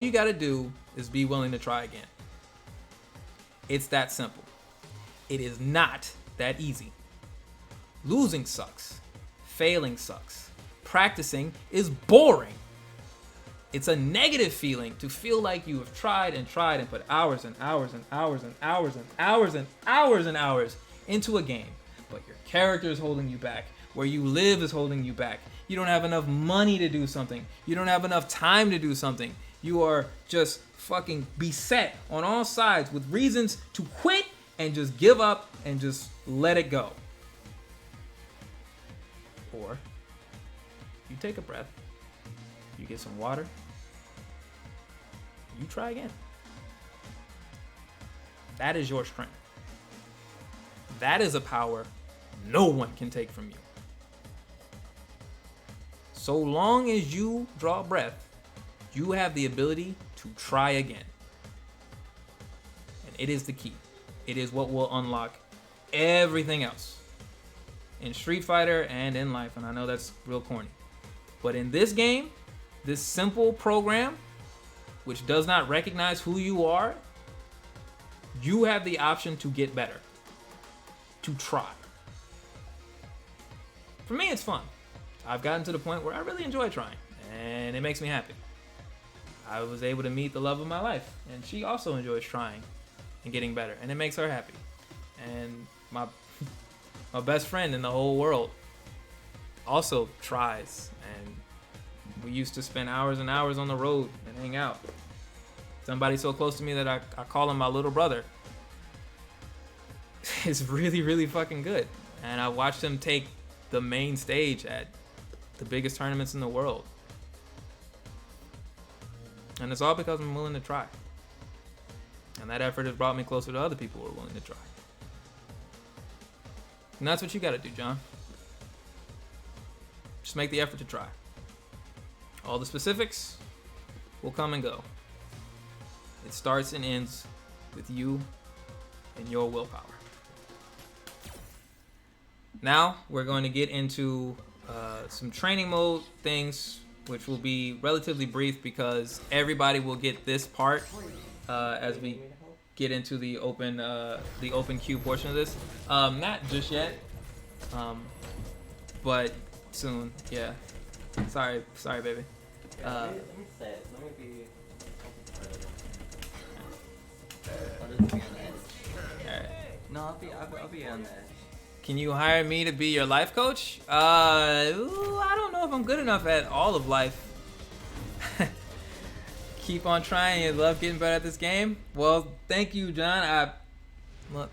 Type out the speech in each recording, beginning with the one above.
you got to do is be willing to try again. It's that simple. It is not that easy. Losing sucks. Failing sucks. Practicing is boring. It's a negative feeling to feel like you have tried and put hours and hours and hours and hours and hours and hours and hours into a game, but your character is holding you back. Where you live is holding you back. You don't have enough money to do something. You don't have enough time to do something. You are just fucking beset on all sides with reasons to quit and just give up and just let it go. Or you take a breath, you get some water, you try again. That is your strength. That is a power no one can take from you. So long as you draw breath, you have the ability to try again. And it is the key. It is what will unlock everything else in Street Fighter and in life. And I know that's real corny. But in this game, this simple program, which does not recognize who you are, you have the option to get better, to try. For me, it's fun. I've gotten to the point where I really enjoy trying, and it makes me happy. I was able to meet the love of my life, and she also enjoys trying and getting better, and it makes her happy. And my best friend in the whole world also tries, and we used to spend hours and hours on the road and hang out. Somebody so close to me that I call him my little brother. It's really, really fucking good. And I watched him take the main stage at the biggest tournaments in the world. And it's all because I'm willing to try. And that effort has brought me closer to other people who are willing to try. And that's what you gotta do, John. Just make the effort to try. All the specifics will come and go. It starts and ends with you and your willpower. Now we're going to get into some training mode things, which will be relatively brief because everybody will get this part as we get into the open queue portion of this. Not just yet, but soon. Yeah. Sorry, baby. Let me say it. Let me be. I'll just be on the edge. Alright. No, I'll be on the edge. Can you hire me to be your life coach? I don't know if I'm good enough at all of life. Keep on trying. You love getting better at this game. Well, thank you, John.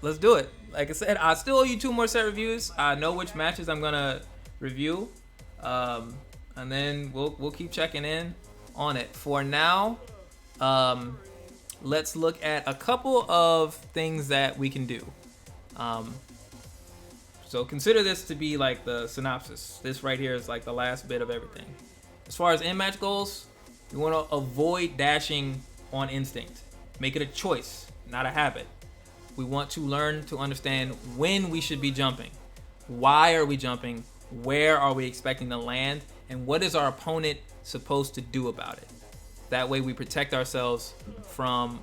Let's do it. Like I said, I still owe you 2 more set reviews. I know which matches I'm gonna review, and then we'll keep checking in on it. For now, let's look at a couple of things that we can do. So consider this to be like the synopsis. This right here is like the last bit of everything. As far as in-match goals, you want to avoid dashing on instinct. Make it a choice, not a habit. We want to learn to understand when we should be jumping. Why are we jumping? Where are we expecting to land? And what is our opponent supposed to do about it? That way we protect ourselves from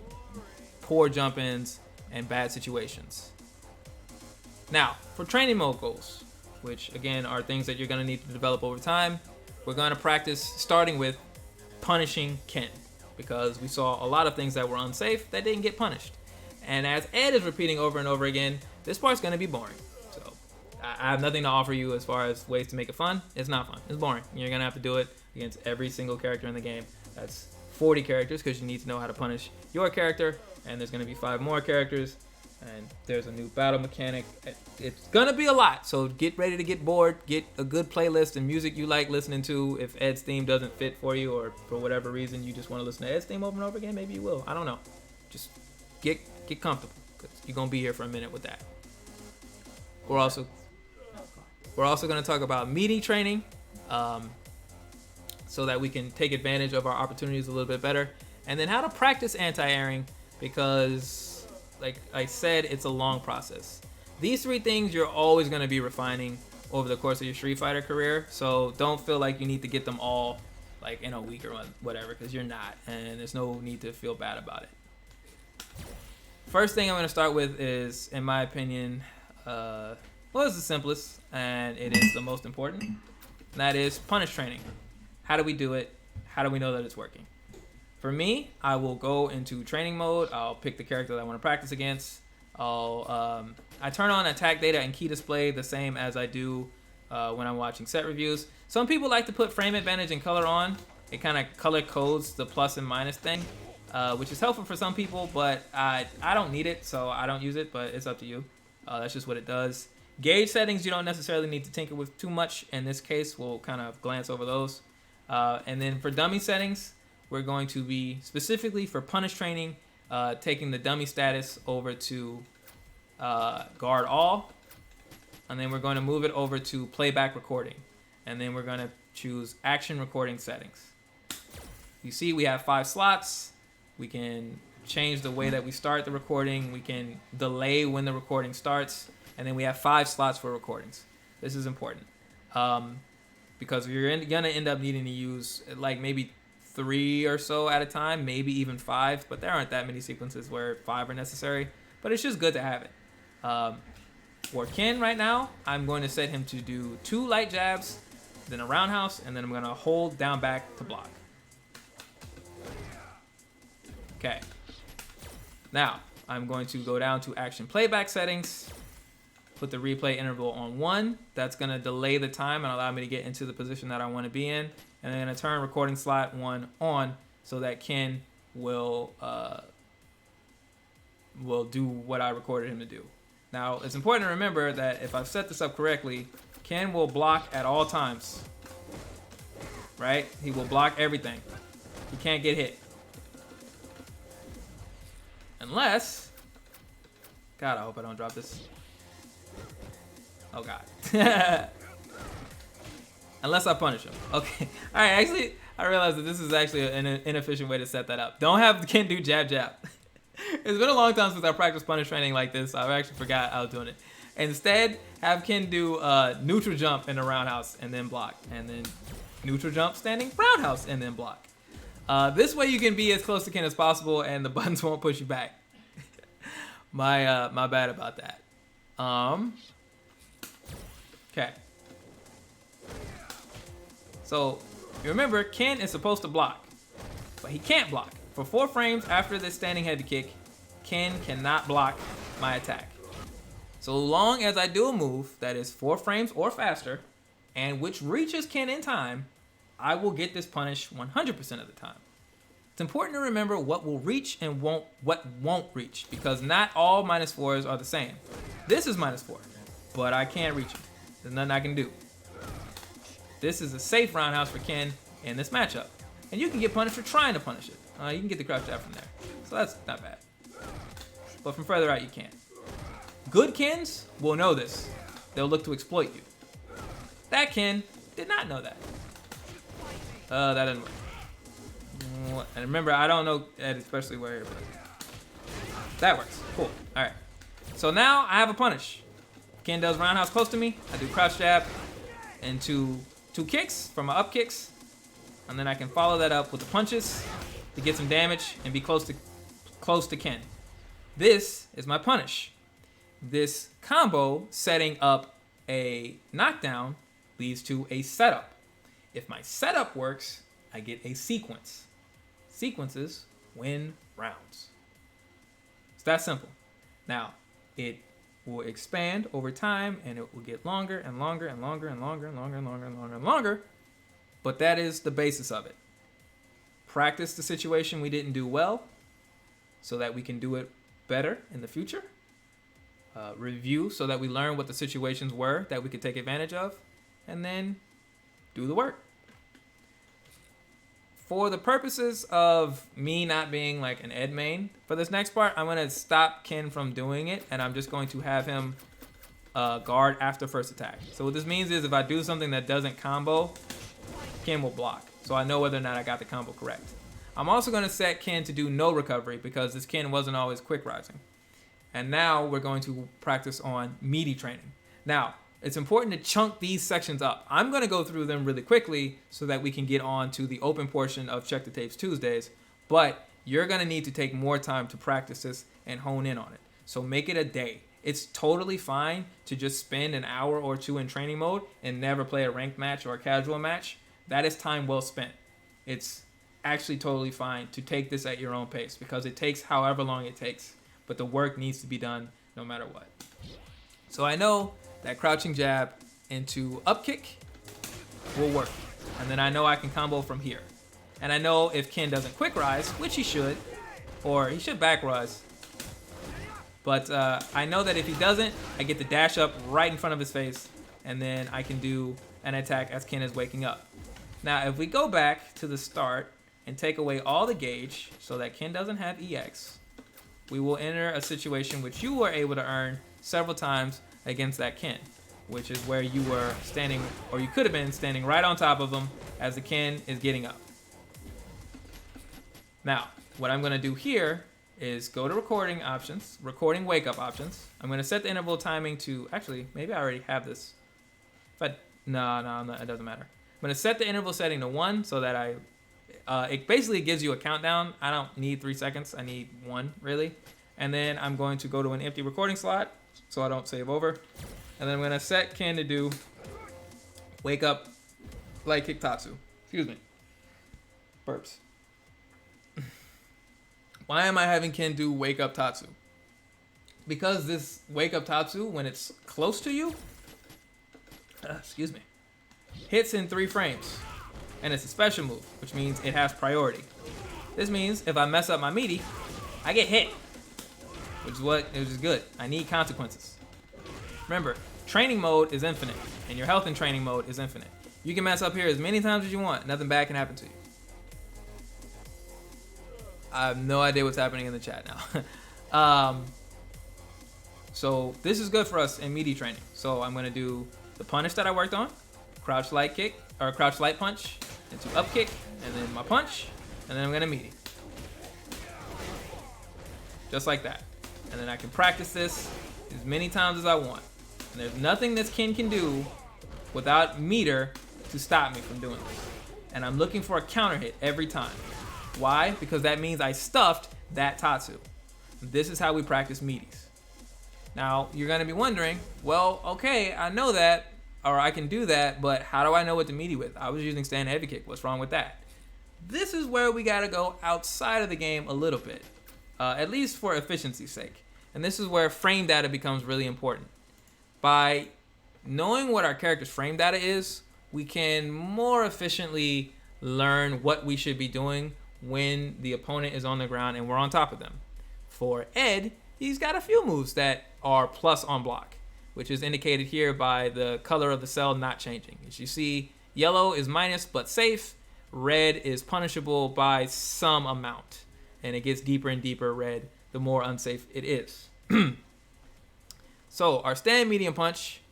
poor jump-ins and bad situations. Now, for training mode goals, which again are things that you're going to need to develop over time, we're going to practice starting with punishing Ken, because we saw a lot of things that were unsafe that didn't get punished. And as Ed is repeating over and over again, this part's going to be boring. So I have nothing to offer you as far as ways to make it fun. It's not fun. It's boring. You're going to have to do it against every single character in the game. That's 40 characters because you need to know how to punish your character, and there's going to be 5 more characters. And there's a new battle mechanic. It's gonna be a lot, so get ready to get bored. Get a good playlist and music you like listening to. If Ed's theme doesn't fit for you, or for whatever reason you just want to listen to Ed's theme over and over again, maybe you will. I don't know. Just get comfortable, because you're gonna be here for a minute with that. We're also gonna talk about meeting training, so that we can take advantage of our opportunities a little bit better, and then how to practice anti-airing, because like I said, it's a long process. These 3 things you're always going to be refining over the course of your Street Fighter career, so don't feel like you need to get them all like in a week or whatever, because you're not, and there's no need to feel bad about it. First thing I'm going to start with is, in my opinion, well, it's the simplest, and it is the most important. And that is punish training. How do we do it? How do we know that it's working? For me, I will go into training mode. I'll pick the character that I want to practice against. I turn on attack data and key display the same as I do when I'm watching set reviews. Some people like to put frame advantage and color on. It kind of color codes the plus and minus thing, which is helpful for some people, but I don't need it, so I don't use it, but it's up to you. That's just what it does. Gauge settings, you don't necessarily need to tinker with too much. In this case, we'll kind of glance over those. And then for dummy settings, we're going to be specifically for punish training, taking the dummy status over to guard all. And then we're going to move it over to playback recording. And then we're going to choose action recording settings. You see we have 5 slots. We can change the way that we start the recording. We can delay when the recording starts. And then we have 5 slots for recordings. This is important. Because you're going to end up needing to use like maybe 3 or so at a time, maybe even 5, but there aren't that many sequences where 5 are necessary, but it's just good to have it. For Ken right now, I'm going to set him to do 2 light jabs, then a roundhouse, and then I'm going to hold down back to block. Okay. Now, I'm going to go down to action playback settings, put the replay interval on 1. That's going to delay the time and allow me to get into the position that I want to be in. And then I turn recording slot 1 on so that Ken will do what I recorded him to do. Now, it's important to remember that if I've set this up correctly, Ken will block at all times. Right? He will block everything. He can't get hit. Unless... God, I hope I don't drop this. Oh, God. Unless I punish him. Okay. All right. Actually, I realized that this is actually an inefficient way to set that up. Don't have Ken do jab jab. It's been a long time since I practiced punish training like this. I actually forgot I was doing it. Instead, have Ken do neutral jump in the roundhouse and then block. And then neutral jump standing roundhouse and then block. This way you can be as close to Ken as possible and the buttons won't push you back. My bad about that. Okay. So, you remember, Ken is supposed to block, but he can't block. For 4 frames after this standing heavy kick, Ken cannot block my attack. So long as I do a move that is 4 frames or faster, and which reaches Ken in time, I will get this punish 100% of the time. It's important to remember what will reach and what won't reach, because not all -4s are the same. This is -4, but I can't reach him. There's nothing I can do. This is a safe roundhouse for Ken in this matchup. And you can get punished for trying to punish it. You can get the crouch jab from there. So that's not bad. But from further out, you can't. Good Kens will know this. They'll look to exploit you. That Ken did not know that. That didn't work. And remember, I don't know especially where here, but that works. Cool. All right. So now I have a punish. Ken does roundhouse close to me. I do crouch jab into 2 kicks from my up kicks, and then I can follow that up with the punches to get some damage and be close to Ken. This is my punish. This combo setting up a knockdown leads to a setup. If my setup works, I get a sequence. Sequences win rounds. It's that simple. Now, it will expand over time and it will get longer and longer and longer and longer and longer and longer and longer and longer. But that is the basis of it. Practice the situation we didn't do well so that we can do it better in the future. Review so that we learn what the situations were that we could take advantage of. And then do the work. For the purposes of me not being like an Ed main, for this next part, I'm going to stop Ken from doing it, and I'm just going to have him guard after first attack. So what this means is if I do something that doesn't combo, Ken will block. So I know whether or not I got the combo correct. I'm also going to set Ken to do no recovery because this Ken wasn't always quick rising. And now we're going to practice on meaty training. Now, it's important to chunk these sections up. I'm going to go through them really quickly so that we can get on to the open portion of Check the Tapes Tuesdays. But you're going to need to take more time to practice this and hone in on it. So make it a day. It's totally fine to just spend an hour or two in training mode and never play a ranked match or a casual match. That is time well spent. It's actually totally fine to take this at your own pace because it takes however long it takes. But the work needs to be done no matter what. So I know that crouching jab into up kick will work. And then I know I can combo from here. And I know if Ken doesn't quick rise, which he should, or he should back rise. But I know that if he doesn't, I get the dash up right in front of his face. And then I can do an attack as Ken is waking up. Now, if we go back to the start and take away all the gauge so that Ken doesn't have EX, we will enter a situation which you were able to earn several times against that Ken, which is where you were standing, or you could have been standing right on top of him as the Ken is getting up. Now, what I'm going to do here is go to recording options, recording wake up options. I'm going to set the interval timing to, actually, maybe I already have this. But no, it doesn't matter. I'm going to set the interval setting to 1 so that it basically gives you a countdown. I don't need 3 seconds. I need 1, really. And then I'm going to go to an empty recording slot so I don't save over. And then I'm going to set Ken to do wake up light kick Tatsu. Excuse me. Burps. Why am I having Ken do wake up Tatsu? Because this wake up Tatsu, when it's close to you, excuse me, hits in 3 frames. And it's a special move, which means it has priority. This means if I mess up my meaty, I get hit, which is good. I need consequences. Remember, training mode is infinite, and your health in training mode is infinite. You can mess up here as many times as you want. Nothing bad can happen to you. I have no idea what's happening in the chat now. So this is good for us in meaty training. So I'm going to do the punish that I worked on, crouch light kick, or crouch light punch, into up kick, and then my punch, and then I'm going to meaty. Just like that. And then I can practice this as many times as I want. And there's nothing this Ken can do without meter to stop me from doing this. And I'm looking for a counter hit every time. Why? Because that means I stuffed that Tatsu. This is how we practice meaties. Now, you're going to be wondering, well, okay, I know that, or I can do that, but how do I know what to meaty with? I was using stand heavy kick. What's wrong with that? This is where we got to go outside of the game a little bit, at least for efficiency's sake. And this is where frame data becomes really important. By knowing what our character's frame data is, we can more efficiently learn what we should be doing when the opponent is on the ground and we're on top of them. For Ed, he's got a few moves that are plus on block, which is indicated here by the color of the cell not changing. As you see, yellow is minus but safe, red is punishable by some amount, and it gets deeper and deeper red the more unsafe it is. So our stand medium punch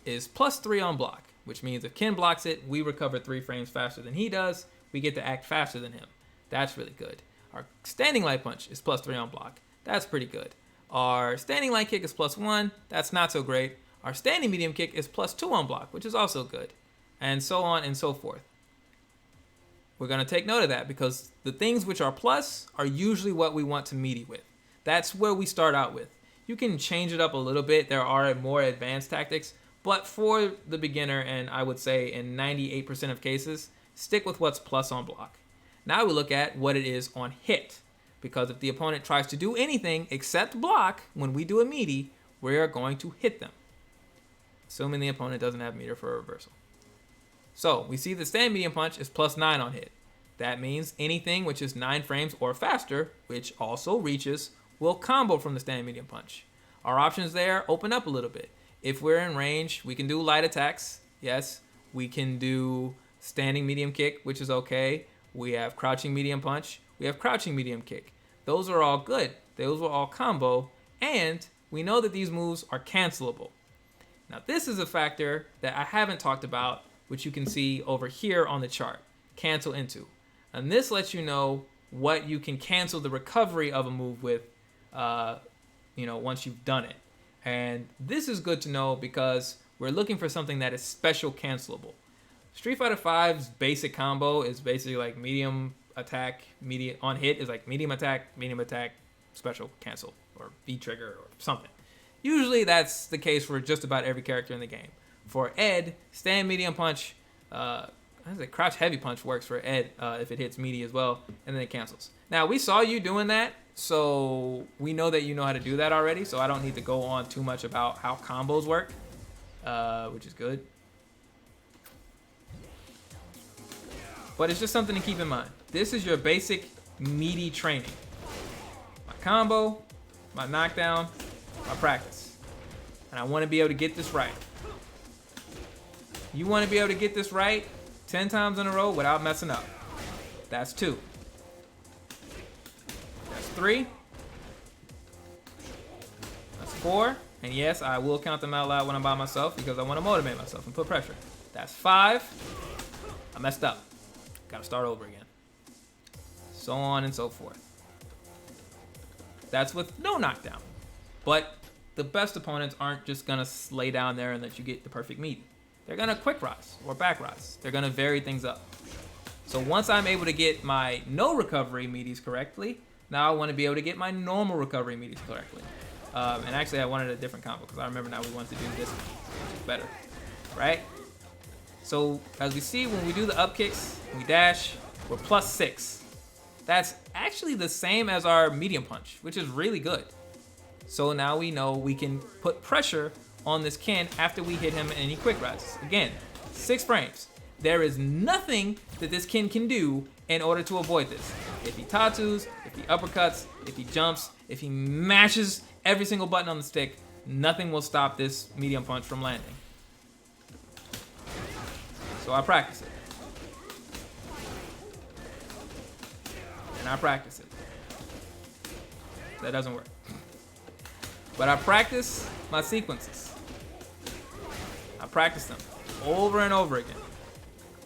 is +3 on block, which means if Ken blocks it, we recover 3 frames faster than he does. We get to act faster than him. That's really good. Our standing light punch is +3 on block. That's pretty good. Our standing light kick is +1. That's not so great. Our standing medium kick is +2 on block, which is also good. And so on and so forth. We're going to take note of that because the things which are plus are usually what we want to meaty with. That's where we start out with. You can change it up a little bit. There are more advanced tactics. But for the beginner, and I would say in 98% of cases, stick with what's plus on block. Now we look at what it is on hit. Because if the opponent tries to do anything except block when we do a meaty, we are going to hit them. Assuming the opponent doesn't have meter for a reversal. So we see the stand medium punch is +9 on hit. That means anything which is 9 frames or faster, which also reaches, will combo from the stand medium punch. Our options there open up a little bit. If we're in range, we can do light attacks. Yes, we can do standing medium kick, which is okay. We have crouching medium punch. We have crouching medium kick. Those are all good. Those will all combo. And we know that these moves are cancelable. Now, this is a factor that I haven't talked about, which you can see over here on the chart. Cancel into. And this lets you know what you can cancel the recovery of a move with, once you've done it. And this is good to know because We're looking for something that is special cancelable. Street Fighter V's basic combo is basically like medium attack, medium on hit is like medium attack, special cancel, or V trigger or something. Usually that's the case for just about every character in the game. For Ed, stand medium punch, crouch heavy punch works for Ed if it hits meaty as well, and then it cancels. Now we saw you doing that, so we know that you know how to do that already, so I don't need to go on too much about how combos work, which is good. But it's just something to keep in mind. This is your basic meaty training. My combo, my knockdown, my practice. And I want to be able to get this right. You want to be able to get this right 10 times in a row without messing up. That's 2. That's 3. That's 4. And yes, I will count them out loud when I'm by myself because I want to motivate myself and put pressure. That's 5. I messed up. Gotta start over again. So on and so forth. That's with no knockdown. But the best opponents aren't just gonna lay down there and let you get the perfect meat. They're gonna quick rise or back rise. They're gonna vary things up. So once I'm able to get my no recovery meaties correctly, now I want to be able to get my normal recovery meaties correctly. And actually I wanted a different combo because I remember now we want to do this better, right? So as we see, when we do the up kicks, we dash, we're +6. That's actually the same as our medium punch, which is really good. So now we know we can put pressure on this Ken after we hit him and he quick rises. Again, 6 frames. There is nothing that this Ken can do in order to avoid this. If he tattoos, if he uppercuts, if he jumps, if he mashes every single button on the stick, nothing will stop this medium punch from landing. So I practice it. And I practice it. That doesn't work. But I practice my sequences. I practice them over and over again.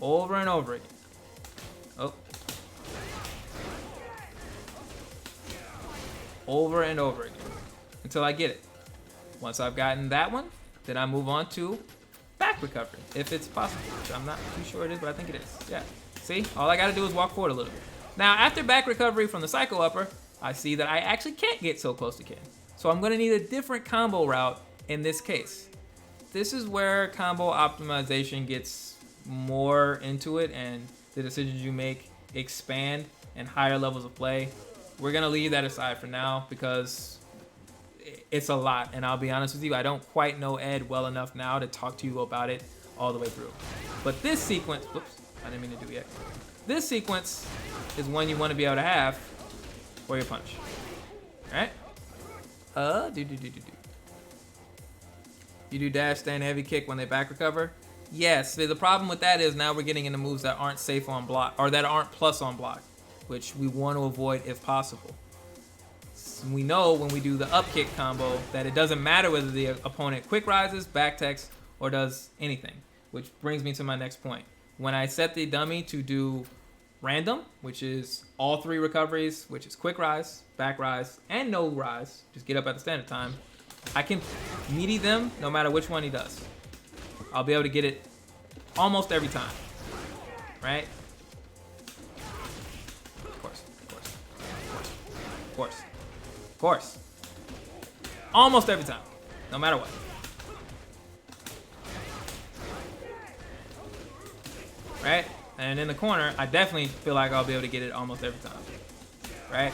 Over and over again. Oh. Over and over again. Until I get it. Once I've gotten that one, then I move on to back recovery, if it's possible. I'm not too sure it is, but I think it is. Yeah. See? All I gotta do is walk forward a little bit. Now, after back recovery from the Psycho Upper, I see that I actually can't get so close to Ken. So I'm gonna need a different combo route in this case. This is where combo optimization gets more into it and the decisions you make expand and higher levels of play. We're gonna leave that aside for now because it's a lot, and I'll be honest with you, I don't quite know Ed well enough now to talk to you about it all the way through. But this sequence, whoops, I didn't mean to do yet. This sequence is one you want to be able to have for your punch. Alright? You do dash, stand, heavy kick when they back recover. Yes, the problem with that is now we're getting into moves that aren't safe on block, or that aren't plus on block, which we want to avoid if possible. We know when we do the up kick combo that it doesn't matter whether the opponent quick rises, back techs, or does anything, which brings me to my next point. When I set the dummy to do random, which is all 3 recoveries, which is quick rise, back rise, and no rise, just get up at the standard time, I can meaty them no matter which one he does. I'll be able to get it almost every time, right? Of course. Almost every time, no matter what. Right? And in the corner, I definitely feel like I'll be able to get it almost every time. Right?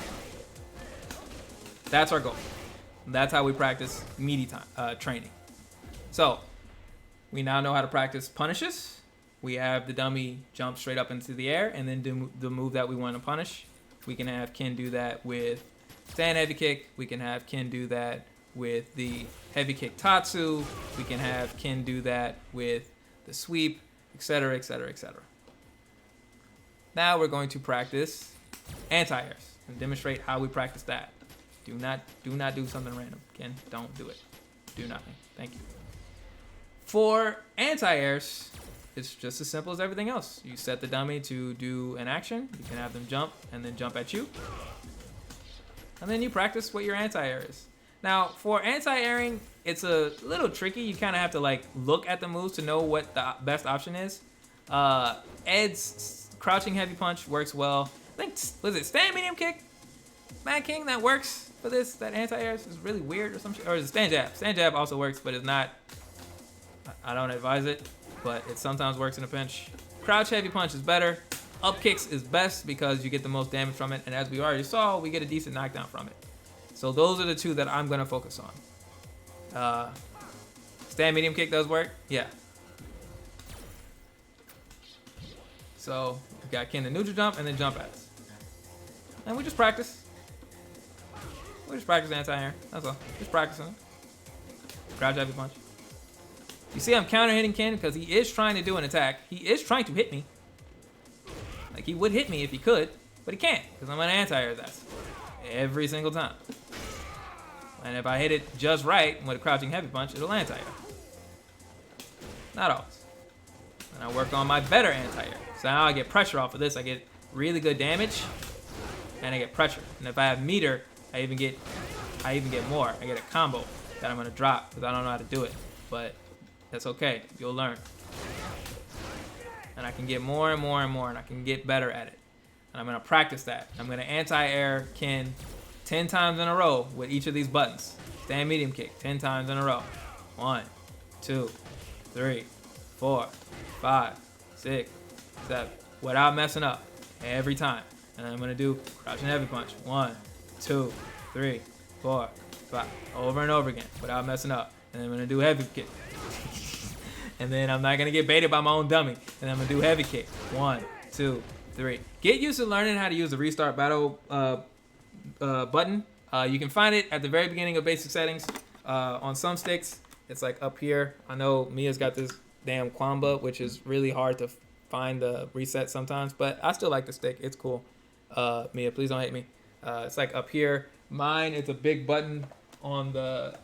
That's our goal. That's how we practice meaty time, training. So, we now know how to practice punishes. We have the dummy jump straight up into the air and then do the move that we want to punish. We can have Ken do that with stand heavy kick. We can have Ken do that with the heavy kick tatsu. We can have Ken do that with the sweep, etc., etc., etc. Now we're going to practice anti-airs and demonstrate how we practice that. Do not do something random. Ken, don't do it. Do nothing. Thank you. For anti-airs, it's just as simple as everything else. You set the dummy to do an action. You can have them jump and then jump at you. And then you practice what your anti-air is. Now, for anti-airing, it's a little tricky. You kind of have to like look at the moves to know what the best option is. Ed's crouching heavy punch works well. I think, was it stand medium kick? Mad King, that works for this. That anti-air is really weird or some shit. Or is it stand jab? Stand jab also works, but it's not. I don't advise it, but it sometimes works in a pinch. Crouch heavy punch is better. Up kicks is best because you get the most damage from it, and as we already saw, we get a decent knockdown from it. So those are the two that I'm gonna focus on. Stand medium kick does work, yeah. So we got Ken the neutral jump and then jump ass, and we just practice. We just practice anti-air. That's all. Just practicing. Crouch heavy punch. You see, I'm counter hitting Ken because he is trying to do an attack. He is trying to hit me. Like, he would hit me if he could, but he can't because I'm gonna anti-air his ass every single time. And if I hit it just right with a crouching heavy punch, it'll anti-air. Not always. And I work on my better anti-air. So now I get pressure off of this. I get really good damage, and I get pressure. And if I have meter, I even get more. I get a combo that I'm gonna drop because I don't know how to do it, but that's okay. You'll learn. And I can get more and more and more, and I can get better at it. And I'm gonna practice that. I'm gonna anti-air Ken 10 times in a row with each of these buttons. Stand medium kick 10 times in a row. 1, 2, 3, 4, 5, 6, 7, without messing up every time. And I'm gonna do crouching heavy punch. 1, 2, 3, 4, 5, over and over again without messing up. And I'm gonna do heavy kick. And then I'm not gonna get baited by my own dummy. And I'm gonna do heavy kick. 1, 2, 3. Get used to learning how to use the restart battle button. You can find it at the very beginning of basic settings. On some sticks, it's like up here. I know Mia's got this damn Quamba, which is really hard to find the reset sometimes, but I still like the stick. It's cool. Mia, please don't hate me. It's like up here. Mine, it's a big button on the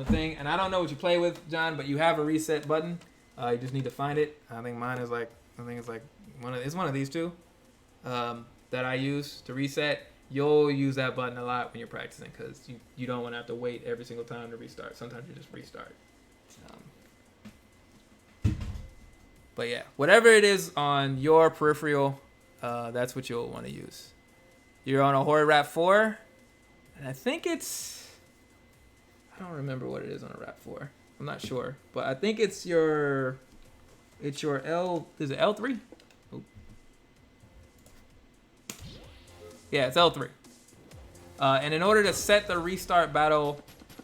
thing, and I don't know what you play with, John, but you have a reset button. You just need to find it. I think mine is like, it's one of these two that I use to reset. You'll use that button a lot when you're practicing because you don't want to have to wait every single time to restart. Sometimes you just restart. But yeah, whatever it is on your peripheral, that's what you'll want to use. You're on a Horror Rap 4, and I think I don't remember what it is on a Rap 4. I'm not sure, but I think it's your L, is it L3? Oop. Yeah, it's L3. And in order to set the restart battle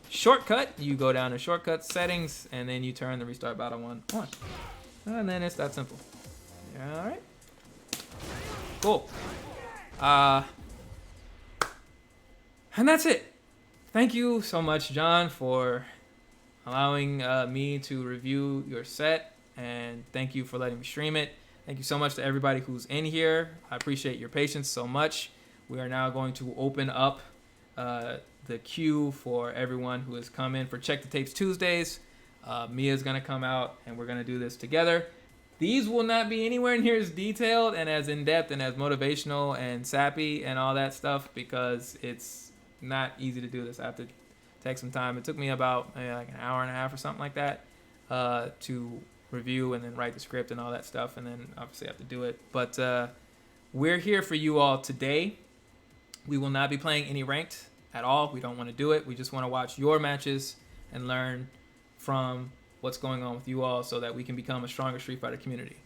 shortcut, you go down to shortcut settings, and then you turn the restart battle on. And then it's that simple. Yeah, all right. Cool. And that's it. Thank you so much, John, for allowing me to review your set, and thank you for letting me stream it. Thank you so much to everybody who's in here. I appreciate your patience so much. We are now going to open up the queue for everyone who has come in for Check the Tapes Tuesdays. Mia's going to come out, and we're going to do this together. These will not be anywhere near as detailed and as in-depth and as motivational and sappy and all that stuff because it's not easy to do this. I have to take some time. It took me about maybe like an hour and a half or something like that to review and then write the script and all that stuff, and then obviously have to do it. But we're here for you all today. We will not be playing any ranked at all. We don't want to do it. We just want to watch your matches and learn from what's going on with you all so that we can become a stronger Street Fighter community.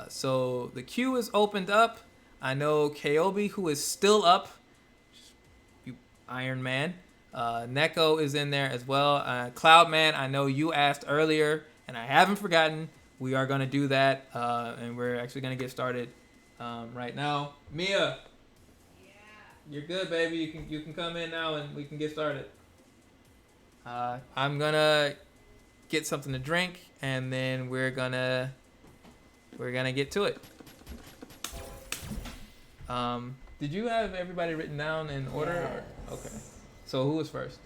So the queue is opened up. I know Kaobi, who is still up, you Iron Man. Neko is in there as well. Cloudman, I know you asked earlier, and I haven't forgotten. We are going to do that, and we're actually going to get started right now. Mia, you're good, baby. You can come in now, and we can get started. I'm going to get something to drink, and then we're gonna get to it. Did you have everybody written down in order? Yes. Or? Okay. So who was first?